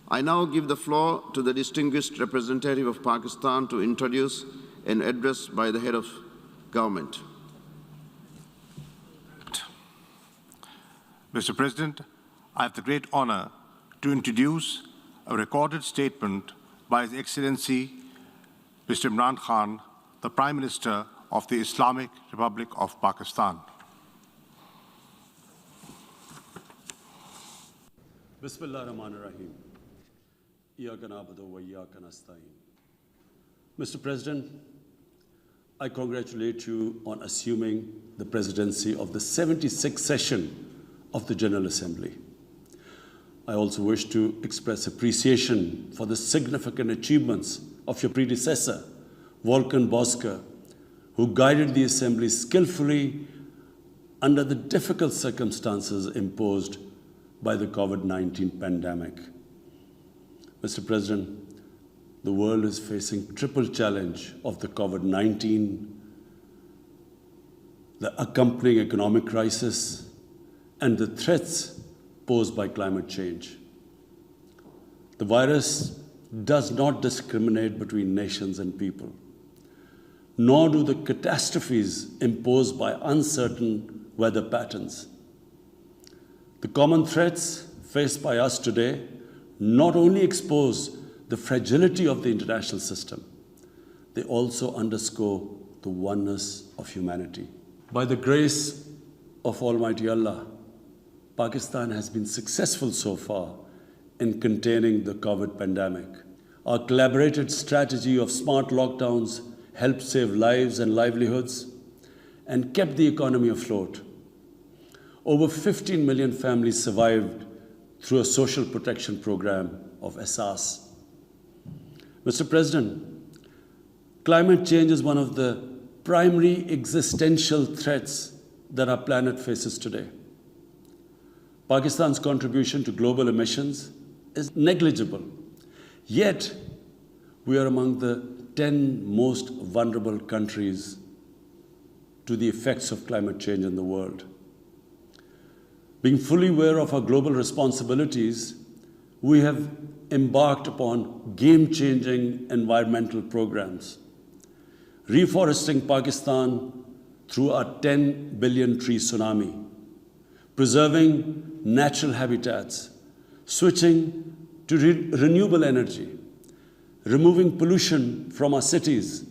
I now give the floor to the distinguished representative of Pakistan to introduce an address by the head of government. Mr. President, I have the great honor to introduce a recorded statement by His Excellency Mr. Imran Khan, the Prime Minister of the Islamic Republic of Pakistan. Bismillah ar-Rahman ar-Rahim. Iyyaka na'budu wa iyyaka nasta'in. Mr. President, I congratulate you on assuming the presidency of the 76th session of the General Assembly. I also wish to express appreciation for the significant achievements of your predecessor, Volkan Bozkır, who guided the Assembly skillfully under the difficult circumstances imposed by the COVID-19 pandemic. Mr. President, the world is facing triple challenge of the COVID-19, the accompanying economic crisis, and the threats posed by climate change. The virus does not discriminate between nations and people, nor do the catastrophes imposed by uncertain weather patterns. The common threats faced by us today not only expose the fragility of the international system, they also underscore the oneness of humanity. By the grace of Almighty Allah, Pakistan has been successful so far in containing the COVID pandemic. Our collaborated strategy of smart lockdowns helped save lives and livelihoods and kept the economy afloat. Over 15 million families survived through a social protection program of Asas. Mr. President, climate change is one of the primary existential threats that our planet faces today. Pakistan's contribution to global emissions is negligible, yet we are among the 10 most vulnerable countries to the effects of climate change in the world. Being fully aware of our global responsibilities, we have embarked upon game-changing environmental programs, reforesting Pakistan through our 10 billion tree tsunami, preserving natural habitats, switching to renewable energy, removing pollution from our cities,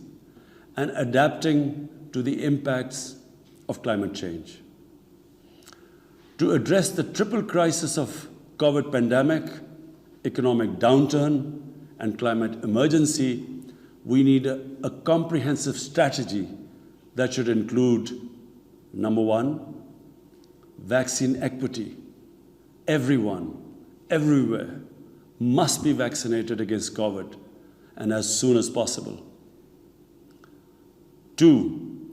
and adapting to the impacts of climate change. To address the triple crisis of COVID pandemic, economic downturn, and climate emergency, we need a comprehensive strategy that should include, number one, vaccine equity. Everyone, everywhere, must be vaccinated against COVID, and as soon as possible. Two,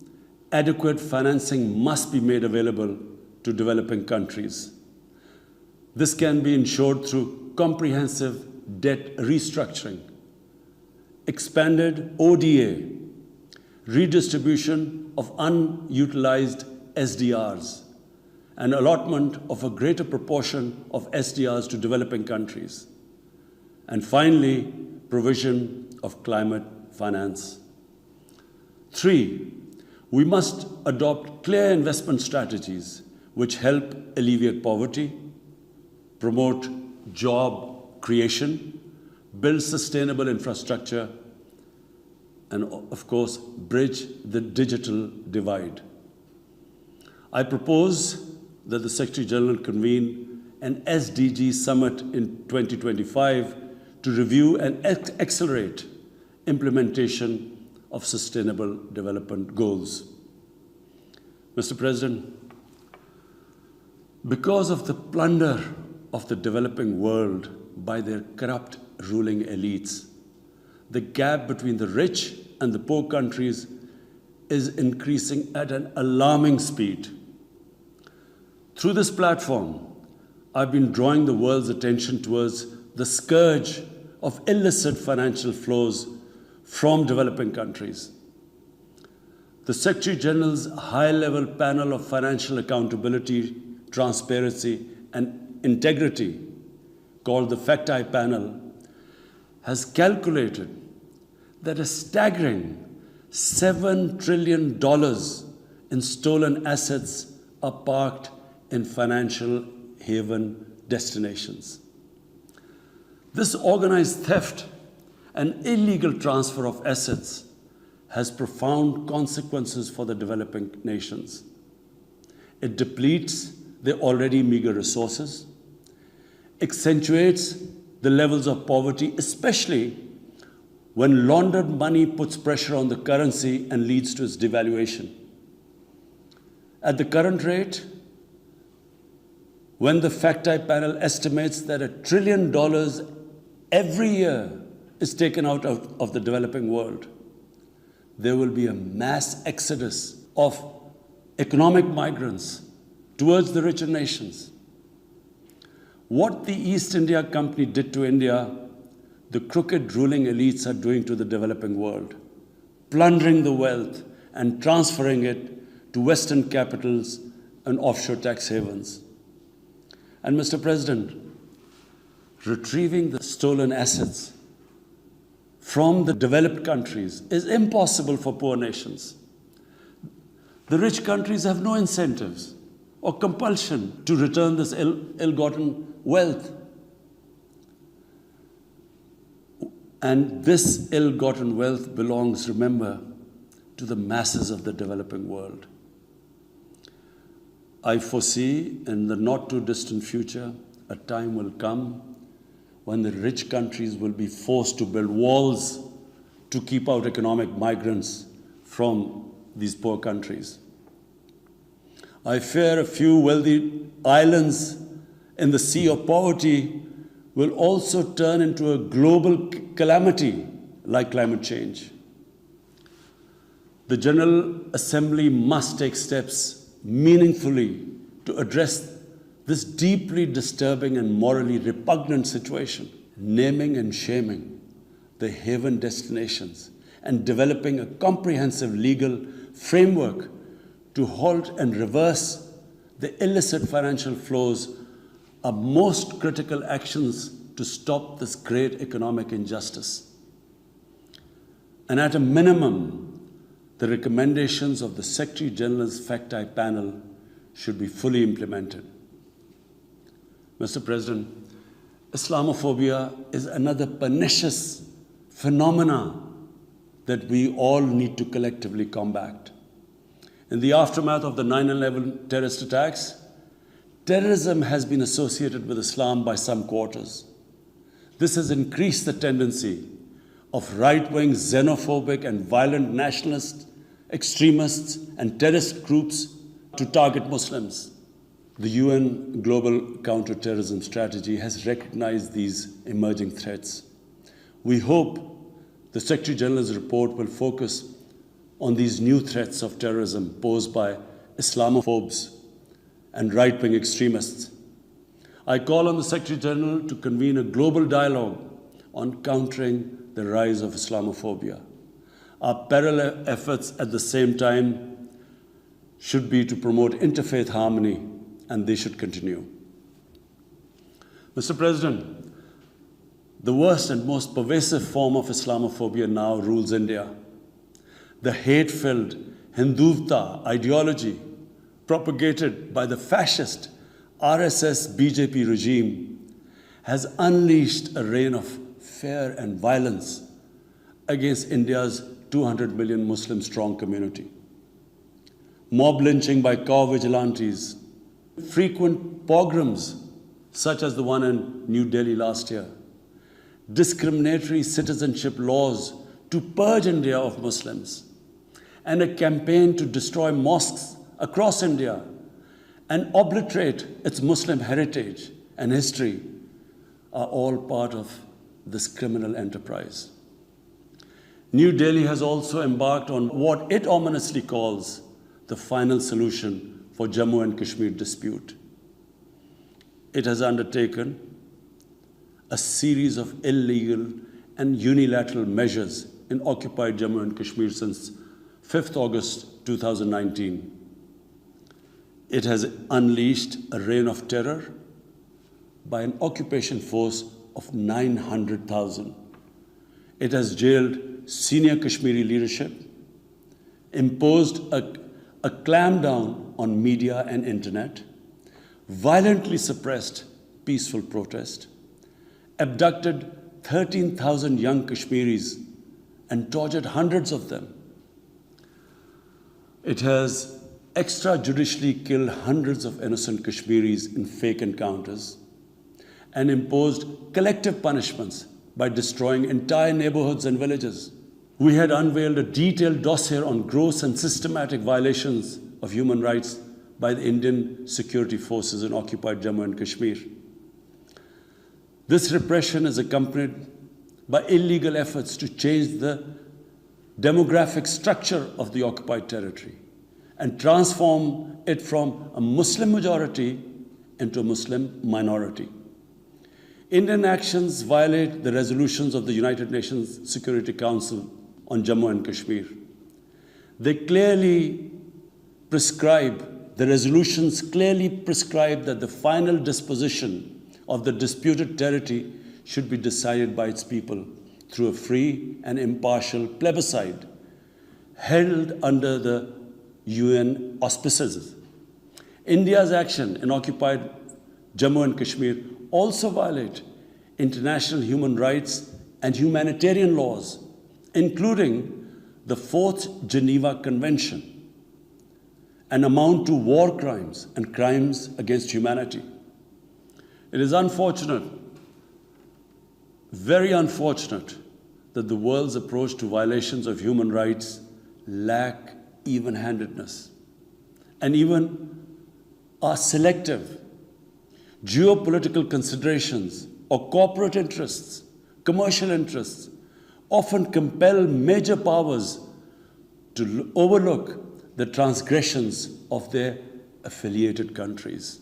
adequate financing must be made available to developing countries. This can be ensured through comprehensive debt restructuring, expanded ODA, redistribution of unutilized SDRs, and allotment of a greater proportion of SDRs to developing countries. And finally, provision of climate finance. Three, we must adopt clear investment strategies which help alleviate poverty, promote job creation, build sustainable infrastructure, and of course, bridge the digital divide. I propose that the Secretary General convene an SDG summit in 2025 to review and accelerate implementation of sustainable development goals. Mr. President, because of the plunder of the developing world by their corrupt ruling elites, the gap between the rich and the poor countries is increasing at an alarming speed. Through this platform, I've been drawing the world's attention towards the scourge of illicit financial flows from developing countries. The Secretary General's high-level panel of financial accountability, transparency, and integrity called the Facti Panel has calculated that a staggering $7 trillion in stolen assets are parked in financial haven destinations. This organized theft and illegal transfer of assets has profound consequences for the developing nations. It depletes their already meager resources, accentuates the levels of poverty, especially when laundered money puts pressure on the currency and leads to its devaluation. At the current rate, when the Facti Panel estimates that $1 trillion every year is taken out of the developing world, there will be a mass exodus of economic migrants towards the richer nations. What the East India Company did to India, the crooked ruling elites are doing to the developing world, plundering the wealth and transferring it to Western capitals and offshore tax havens. And Mr. President, retrieving the stolen assets from the developed countries is impossible for poor nations. The rich countries have no incentives or compulsion to return this ill-gotten wealth. And this ill-gotten wealth belongs, remember, to the masses of the developing world. I foresee in the not-too-distant future, a time will come when the rich countries will be forced to build walls to keep out economic migrants from these poor countries. I fear a few wealthy islands in the sea of poverty will also turn into a global calamity like climate change. The General Assembly must take steps meaningfully to address this deeply disturbing and morally repugnant situation, naming and shaming the haven destinations and developing a comprehensive legal framework to halt and reverse the illicit financial flows are most critical actions to stop this great economic injustice. And at a minimum, the recommendations of the Secretary General's Facti Panel should be fully implemented. Mr. President, Islamophobia is another pernicious phenomenon that we all need to collectively combat. In the aftermath of the 9/11 terrorist attacks, terrorism has been associated with Islam by some quarters. This has increased the tendency of right-wing, xenophobic, and violent nationalist extremists and terrorist groups to target Muslims. The UN Global Counterterrorism Strategy has recognized these emerging threats. We hope the Secretary General's report will focus on these new threats of terrorism posed by Islamophobes and right-wing extremists. I call on the Secretary General to convene a global dialogue on countering the rise of Islamophobia. Our parallel efforts at the same time should be to promote interfaith harmony, and they should continue. Mr. President, the worst and most pervasive form of Islamophobia now rules India. The hate-filled Hindutva ideology propagated by the fascist RSS-BJP regime has unleashed a reign of fear and violence against India's 200 million Muslim-strong community. Mob lynching by cow vigilantes, frequent pogroms such as the one in New Delhi last year, discriminatory citizenship laws to purge India of Muslims, and a campaign to destroy mosques across India and obliterate its Muslim heritage and history are all part of this criminal enterprise. New Delhi has also embarked on what it ominously calls the final solution for Jammu and Kashmir dispute. It has undertaken a series of illegal and unilateral measures in occupied Jammu and Kashmir since 5th August 2019. It has unleashed a reign of terror, by an occupation force of 900,000. It has jailed senior Kashmiri leadership, imposed a clampdown on media and internet, violently suppressed peaceful protest, abducted 13,000 young Kashmiris and tortured hundreds of them. It has extrajudicially killed hundreds of innocent Kashmiris in fake encounters and imposed collective punishments by destroying entire neighborhoods and villages. We had unveiled a detailed dossier on gross and systematic violations of human rights by the Indian security forces in occupied Jammu and Kashmir. This repression is accompanied by illegal efforts to change the demographic structure of the occupied territory and transform it from a Muslim majority into a Muslim minority. Indian actions violate the resolutions of the United Nations Security Council on Jammu and Kashmir. They clearly prescribe, the resolutions clearly prescribe that the final disposition of the disputed territory should be decided by its people through a free and impartial plebiscite held under the UN auspices. India's action in occupied Jammu and Kashmir also violate international human rights and humanitarian laws, including the Fourth Geneva Convention, and amount to war crimes and crimes against humanity. It is unfortunate, very unfortunate, that the world's approach to violations of human rights lack even-handedness and even are selective. Geopolitical considerations or corporate interests, commercial interests, often compel major powers to overlook the transgressions of their affiliated countries.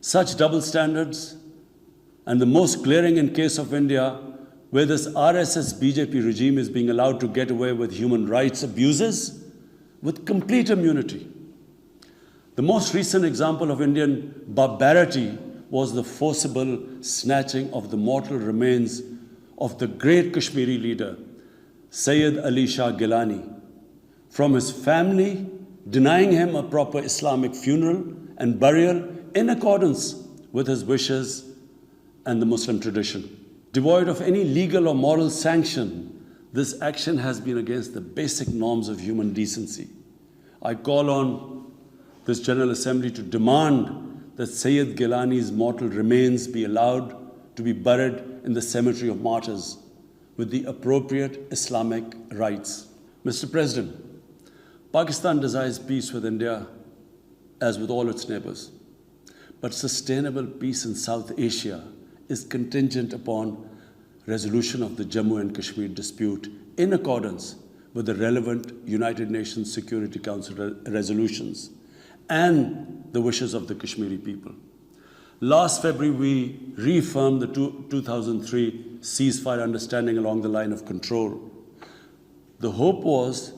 Such double standards, and the most glaring in case of India, where this RSS BJP regime is being allowed to get away with human rights abuses with complete immunity. The most recent example of Indian barbarity was the forcible snatching of the mortal remains of the great Kashmiri leader, Sayyid Ali Shah Gilani, from his family, denying him a proper Islamic funeral and burial in accordance with his wishes and the Muslim tradition. Devoid of any legal or moral sanction, this action has been against the basic norms of human decency. I call on this General Assembly to demand that Sayyid Gilani's mortal remains be allowed to be buried in the cemetery of martyrs with the appropriate Islamic rites. Mr. President, Pakistan desires peace with India as with all its neighbors. But sustainable peace in South Asia is contingent upon resolution of the Jammu and Kashmir dispute in accordance with the relevant United Nations Security Council resolutions and the wishes of the Kashmiri people. Last February, we reaffirmed the 2003 ceasefire understanding along the line of control. The hope was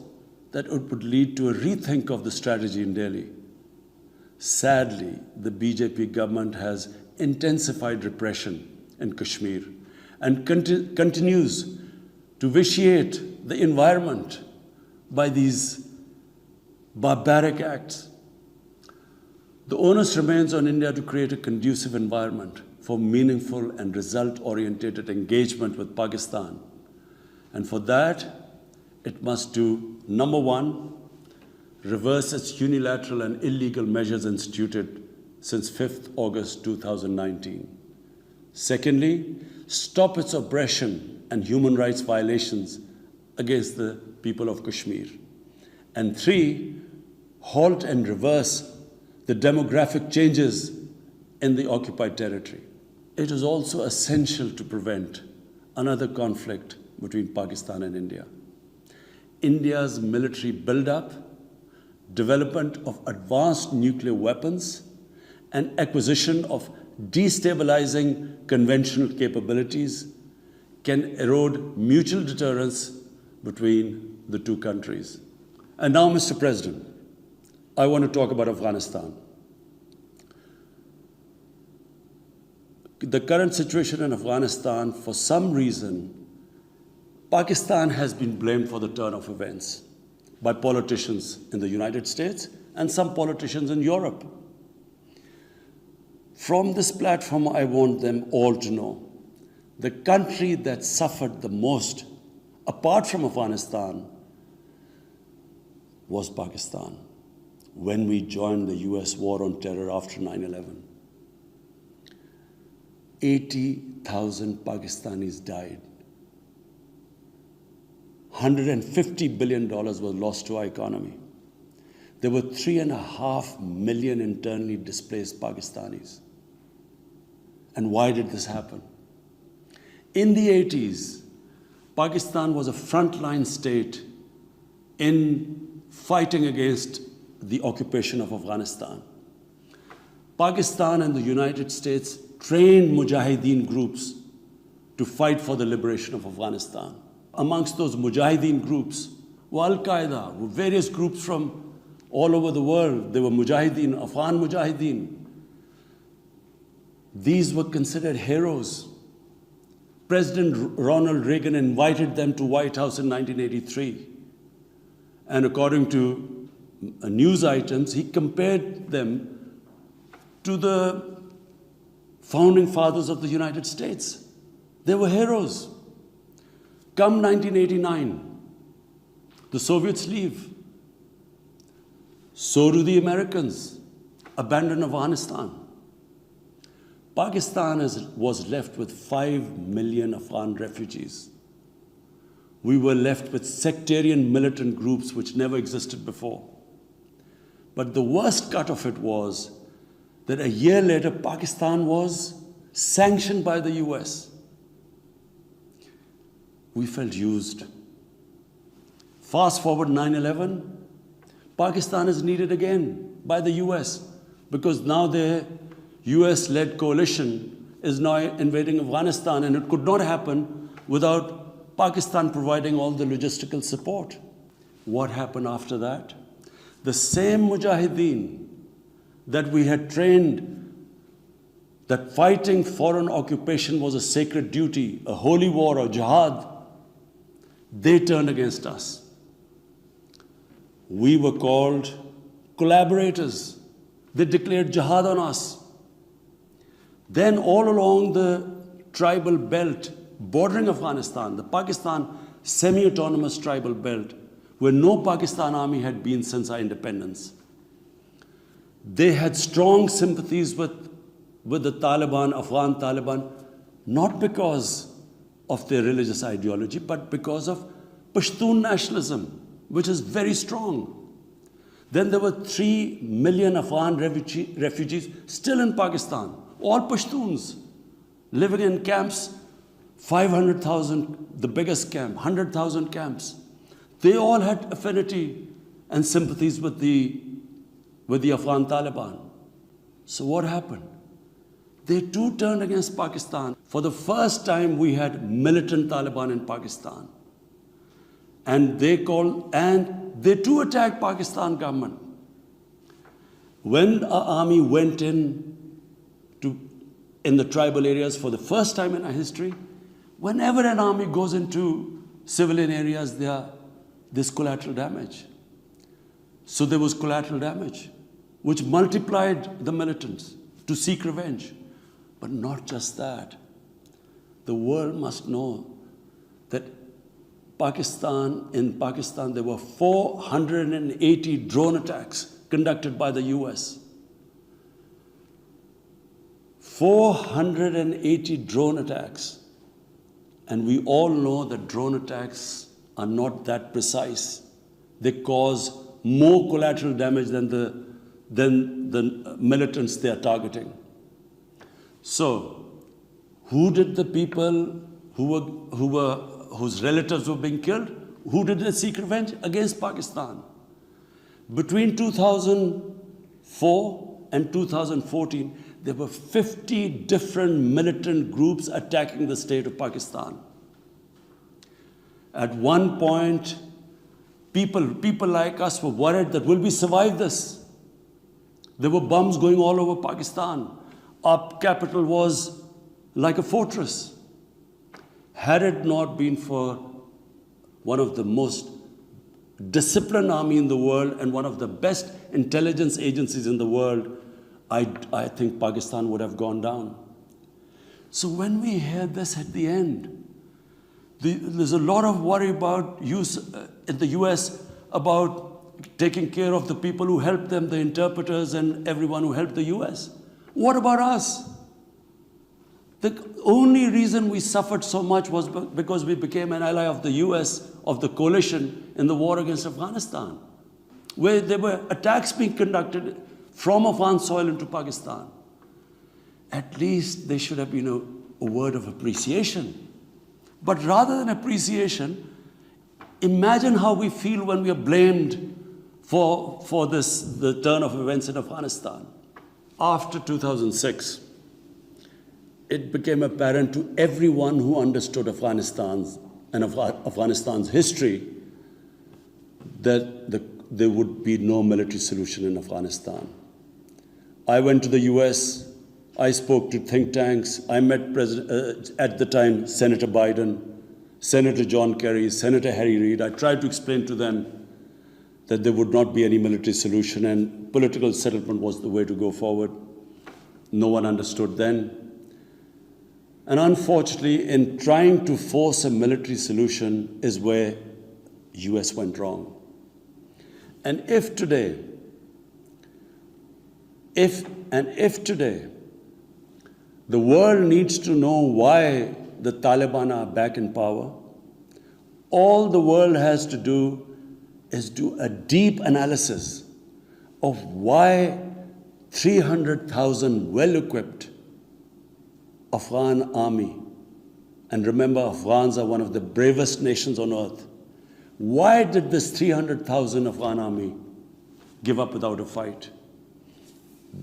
that it would lead to a rethink of the strategy in Delhi. Sadly, the BJP government has intensified repression in Kashmir and continues to vitiate the environment by these barbaric acts. The onus remains on India to create a conducive environment for meaningful and result-oriented engagement with Pakistan. And for that, it must do, number one, reverse its unilateral and illegal measures instituted since 5th August 2019. Secondly, stop its oppression and human rights violations against the people of Kashmir. And three, halt and reverse the demographic changes in the occupied territory. It is also essential to prevent another conflict between Pakistan and India. India's military buildup, development of advanced nuclear weapons, and acquisition of destabilizing conventional capabilities can erode mutual deterrence between the two countries. And now, Mr. President, I want to talk about Afghanistan. the current situation in Afghanistan, for some reason, Pakistan has been blamed for the turn of events by politicians in the United States and some politicians in Europe. From this platform, I want them all to know the country that suffered the most, apart from Afghanistan, was Pakistan when we joined the US war on terror after 9/11. 80,000 Pakistanis died. $150 billion was lost to our economy. There were 3.5 million internally displaced Pakistanis. And why did this happen? In the 80s, Pakistan was a frontline state in fighting against the occupation of Afghanistan. Pakistan and the United States trained mujahideen groups to fight for the liberation of Afghanistan. Amongst those mujahideen groups were Al-Qaeda, were various groups from all over the world. They were mujahideen, Afghan mujahideen. These were considered heroes. President Ronald Reagan invited them to White House in 1983. And according to news items, he compared them to the founding fathers of the United States. They were heroes. Come 1989, the Soviets leave. So do the Americans, abandon Afghanistan. Pakistan was left with 5 million Afghan refugees. We were left with sectarian militant groups which never existed before. But the worst cut of it was that a year later, Pakistan was sanctioned by the US. We felt used. Fast forward 9/11, Pakistan is needed again by the US because now their US-led coalition is now invading Afghanistan, and it could not happen without Pakistan providing all the logistical support. What happened after that? The same mujahideen that we had trained that fighting foreign occupation was a sacred duty, a holy war, or jihad, they turned against us. We were called collaborators. They declared jihad on us. Then all along the tribal belt bordering Afghanistan, the Pakistan semi-autonomous tribal belt, where no Pakistan army had been since our independence, they had strong sympathies with the Taliban, Afghan Taliban, not because of their religious ideology, but because of Pashtun nationalism, which is very strong. Then there were 3 million Afghan refugees still in Pakistan, all Pashtuns, living in camps, 500,000, the biggest camp, 100,000 camps. They all had affinity and sympathies with the Afghan Taliban. So what happened? They too turned against Pakistan. For the first time, we had militant Taliban in Pakistan. And they too attacked Pakistan government. When our army went in the tribal areas for the first time in our history, whenever an army goes into civilian areas, there's collateral damage. So there was collateral damage, which multiplied the militants to seek revenge. But not just that. The world must know that in Pakistan, there were 480 drone attacks conducted by the US. 480 drone attacks. And we all know that drone attacks are not that precise. They cause more collateral damage than the militants they are targeting. So, who did the people whose relatives were being killed? Who did they seek revenge? Against Pakistan. Between 2004 and 2014, there were 50 different militant groups attacking the state of Pakistan. At one point, people like us were worried that will we survive this? There were bombs going all over Pakistan. Our capital was like a fortress. Had it not been for one of the most disciplined army in the world and one of the best intelligence agencies in the world, I think Pakistan would have gone down. So when we hear this at the end, there's a lot of worry about in the US about taking care of the people who helped them, the interpreters and everyone who helped the US. What about us? The only reason we suffered so much was because we became an ally of the US, of the coalition in the war against Afghanistan, where there were attacks being conducted from Afghan soil into Pakistan. At least there should have been a word of appreciation. But rather than appreciation, imagine how we feel when we are blamed for the turn of events in Afghanistan. After 2006, it became apparent to everyone who understood Afghanistan's history that there would be no military solution in Afghanistan. I went to the US, I spoke to think tanks, I met at the time Senator Biden, Senator John Kerry, Senator Harry Reid. I tried to explain to them that there would not be any military solution and political settlement was the way to go forward. No one understood then. And unfortunately, in trying to force a military solution is where US went wrong. And if today, the world needs to know why the Taliban are back in power, all the world has to do is do a deep analysis of why 300,000 well-equipped Afghan army, and remember, Afghans are one of the bravest nations on earth. Why did this 300,000 Afghan army give up without a fight?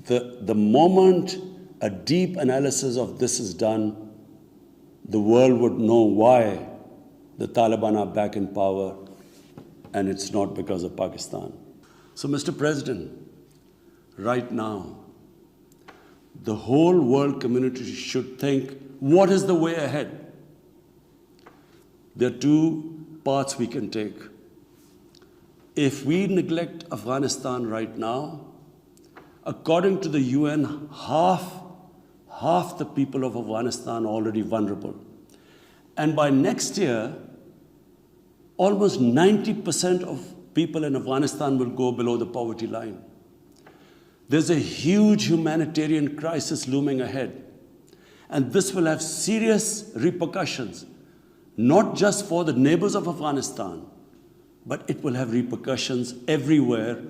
The moment a deep analysis of this is done, the world would know why the Taliban are back in power, and it's not because of Pakistan. So, Mr. President, right now, the whole world community should think, what is the way ahead? There are two paths we can take. If we neglect Afghanistan right now, according to the UN, half the people of Afghanistan are already vulnerable. And by next year, almost 90% of people in Afghanistan will go below the poverty line. There's a huge humanitarian crisis looming ahead. And this will have serious repercussions, not just for the neighbors of Afghanistan, but it will have repercussions everywhere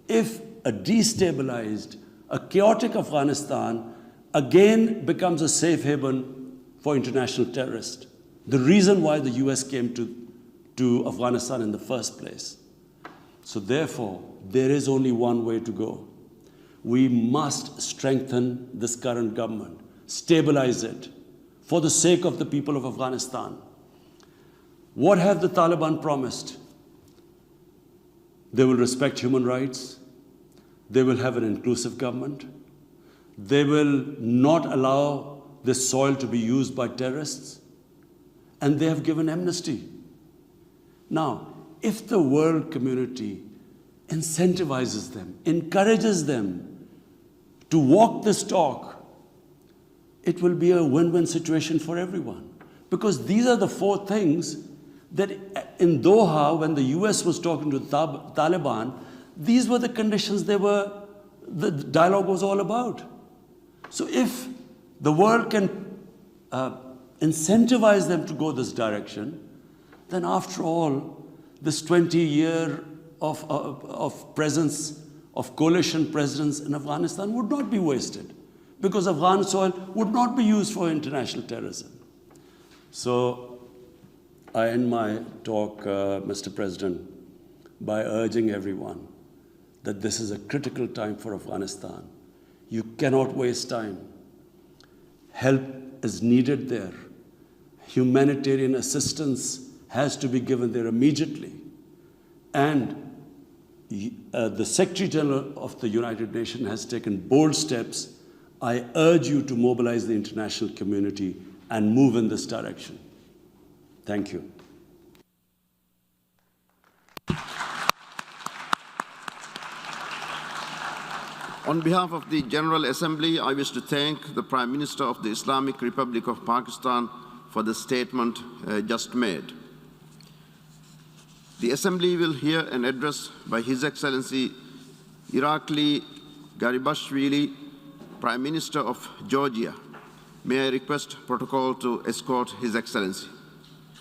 if a destabilized, a chaotic Afghanistan again becomes a safe haven for international terrorists. The reason why the US came to Afghanistan in the first place. So therefore, there is only one way to go. We must strengthen this current government, stabilize it, for the sake of the people of Afghanistan. What have the Taliban promised? They will respect human rights. They will have an inclusive government. They will not allow this soil to be used by terrorists. And they have given amnesty. Now, if the world community incentivizes them, encourages them to walk this talk, it will be a win-win situation for everyone. Because these are the four things that in Doha, when the US was talking to the Taliban, these were the conditions the dialogue was all about. So if the world can incentivize them to go this direction, then after all, this 20-year of presence, of coalition presence in Afghanistan would not be wasted, because Afghan soil would not be used for international terrorism. So I end my talk, Mr. President, by urging everyone that this is a critical time for Afghanistan. You cannot waste time. Help is needed there. Humanitarian assistance has to be given there immediately. And the Secretary General of the United Nations has taken bold steps I urge you to mobilize the international community and move in this direction. Thank you. On behalf of the General Assembly, I wish to thank the Prime Minister of the Islamic Republic of Pakistan for the statement just made. The Assembly will hear an address by His Excellency Irakli Garibashvili, Prime Minister of Georgia. May I request protocol to escort His Excellency.